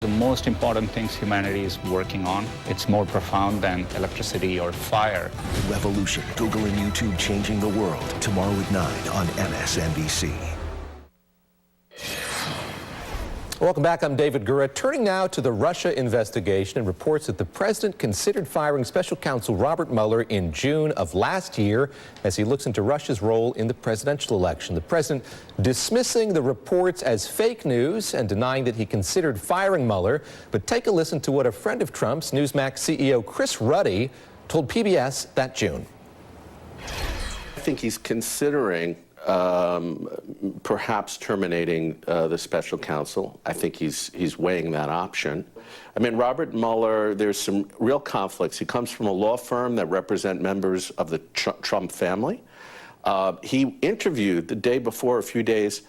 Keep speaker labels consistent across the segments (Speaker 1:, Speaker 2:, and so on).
Speaker 1: The most important things humanity is working on, it's more profound than electricity or fire.
Speaker 2: Revolution, Google and YouTube changing the world. Tomorrow at 9 on MSNBC.
Speaker 3: Welcome back. I'm David Gura. Turning now to the Russia investigation and reports that the president considered firing special counsel Robert Mueller in June of last year as he looks into Russia's role in the presidential election. The president dismissing the reports as fake news and denying that he considered firing Mueller. But take a listen to what a friend of Trump's, Newsmax CEO Chris Ruddy, told PBS that June.
Speaker 4: I think he's considering perhaps terminating the special counsel. I think he's weighing that option. I mean, Robert Mueller, there's some real conflicts. He comes from a law firm that represent members of the Trump family. He interviewed the day before, a few days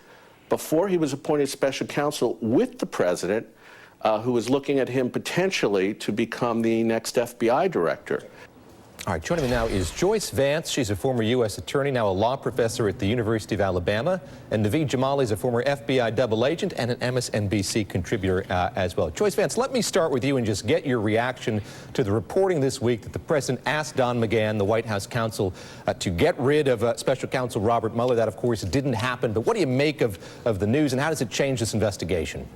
Speaker 4: before he was appointed special counsel, with the president, who was looking at him potentially to become the next FBI director.
Speaker 3: All right, joining me now is Joyce Vance. She's a former U.S. attorney, now a law professor at the University of Alabama. And Naveed Jamali is a former FBI double agent and an MSNBC contributor as well. Joyce Vance, let me start with you and just get your reaction to the reporting this week that the president asked Don McGahn, the White House counsel, to get rid of special counsel Robert Mueller. That, of course, didn't happen. But what do you make of the news, and how does it change this investigation?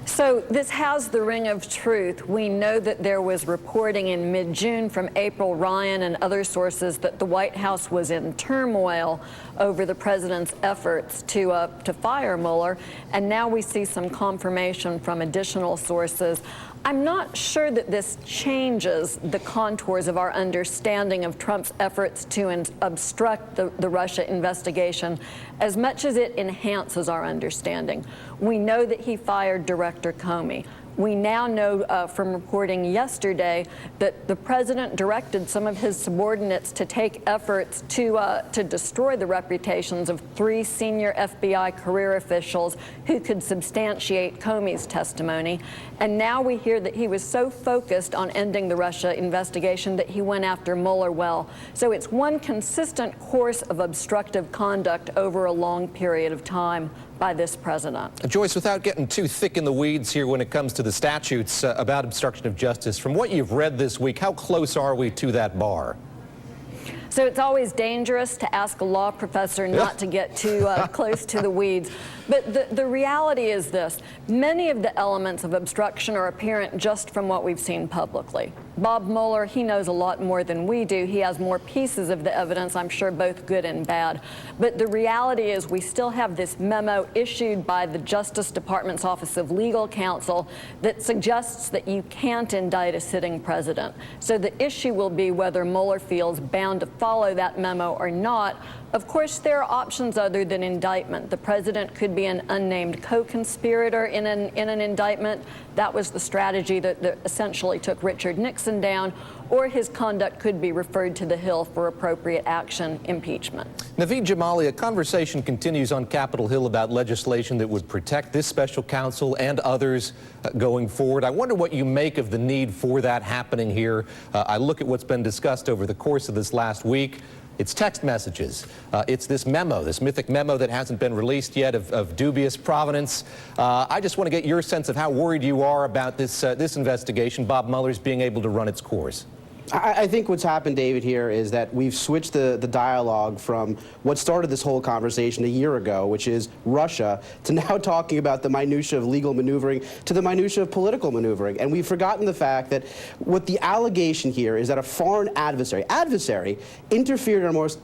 Speaker 5: So this has the ring of truth. We know that there was reporting in mid-June from April Ryan and other sources that the White House was in turmoil over the president's efforts to fire Mueller, and now we see some confirmation from additional sources. I'm not sure that this changes the contours of our understanding of Trump's efforts to obstruct the Russia investigation as much as it enhances our understanding. We know that he fired Director Comey. We now know from reporting yesterday that the president directed some of his subordinates to take efforts to destroy the reputations of 3 senior FBI career officials who could substantiate Comey's testimony. And now we hear that he was so focused on ending the Russia investigation that he went after Mueller well. So it's one consistent course of obstructive conduct over a long period of time by this president.
Speaker 3: Joyce, without getting too thick in the weeds here when it comes to the statutes about obstruction of justice, from what you've read this week, how close are we to that bar?
Speaker 5: So it's always dangerous to ask a law professor not to get too close to the weeds. But the reality is this. Many of the elements of obstruction are apparent just from what we've seen publicly. Bob Mueller, he knows a lot more than we do. He has more pieces of the evidence, I'm sure both good and bad. But the reality is we still have this memo issued by the Justice Department's Office of Legal Counsel that suggests that you can't indict a sitting president. So the issue will be whether Mueller feels bound to follow that memo or not. Of course, there are options other than indictment. The president could be an unnamed co-conspirator in an indictment. That was the strategy that essentially took Richard Nixon down. Or his conduct could be referred to the Hill for appropriate action, impeachment.
Speaker 3: Naveed Jamali, a conversation continues on Capitol Hill about legislation that would protect this special counsel and others going forward. I wonder what you make of the need for that happening here. I look at what's been discussed over the course of this last week. It's text messages. It's this memo, this mythic memo that hasn't been released yet of dubious provenance. I just want to get your sense of how worried you are about this investigation, Bob Mueller's being able to run its course.
Speaker 6: I think what's happened, David, here is that we've switched the dialogue from what started this whole conversation a year ago, which is Russia, to now talking about the minutia of legal maneuvering to the minutia of political maneuvering. And we've forgotten the fact that what the allegation here is that a foreign adversary interfered in our most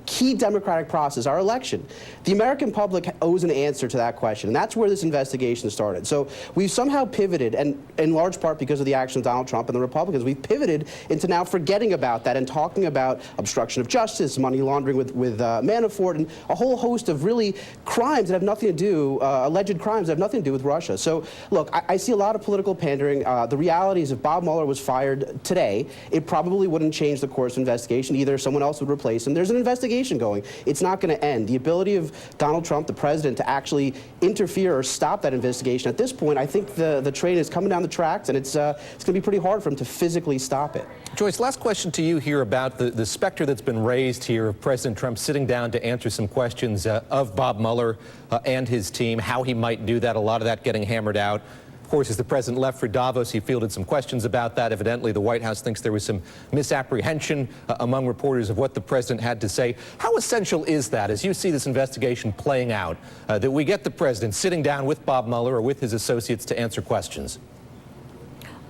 Speaker 6: key democratic process, our election. The American public owes an answer to that question, and that's where this investigation started. So we've somehow pivoted, and in large part because of the action of Donald Trump and the Republicans, we've pivoted into now forgetting about that and talking about obstruction of justice, money laundering with Manafort, and a whole host of really crimes that have nothing to do, alleged crimes that have nothing to do with Russia. So look, I see a lot of political pandering. The reality is if Bob Mueller was fired today, it probably wouldn't change the course of investigation. Either someone else would replace him. There's an investigation going. It's not going to end. The ability of Donald Trump, the president, to actually interfere or stop that investigation at this point, I think the train is coming down the tracks, and it's going to be pretty hard for him to physically stop it.
Speaker 3: Joyce, last question to you here about the specter that's been raised here of President Trump sitting down to answer some questions of Bob Mueller and his team, how he might do that, a lot of that getting hammered out Of course, as the president left for Davos, he fielded some questions about that. Evidently, the White House thinks there was some misapprehension among reporters of what the president had to say. How essential is that, as you see this investigation playing out, that we get the president sitting down with Bob Mueller or with his associates to answer questions?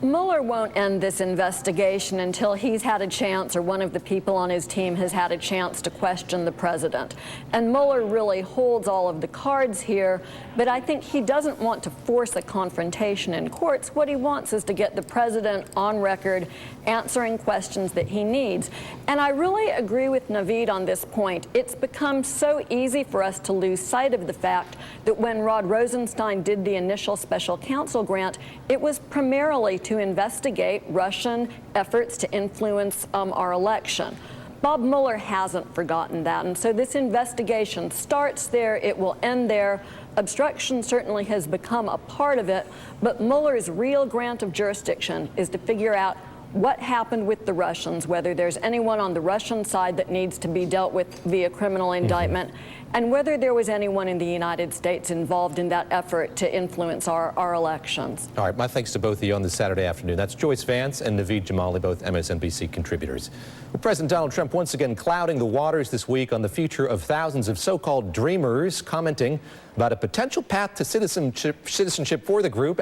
Speaker 5: Mueller won't end this investigation until he's had a chance, or one of the people on his team has had a chance to question the president. And Mueller really holds all of the cards here, but I think he doesn't want to force a confrontation in courts. What he wants is to get the president on record answering questions that he needs. And I really agree with Naveed on this point. It's become so easy for us to lose sight of the fact that when Rod Rosenstein did the initial special counsel grant, it was primarily to investigate Russian efforts to influence our election. Bob Mueller hasn't forgotten that, and so this investigation starts there, it will end there. Obstruction certainly has become a part of it, but Mueller's real grant of jurisdiction is to figure out what happened with the Russians, whether there's anyone on the Russian side that needs to be dealt with via criminal indictment, and whether there was anyone in the United States involved in that effort to influence our elections.
Speaker 3: All right, my thanks to both of you on this Saturday afternoon. That's Joyce Vance and Naveed Jamali, both MSNBC contributors. Well, President Donald Trump once again clouding the waters this week on the future of thousands of so-called dreamers, commenting about a potential path to citizenship for the group.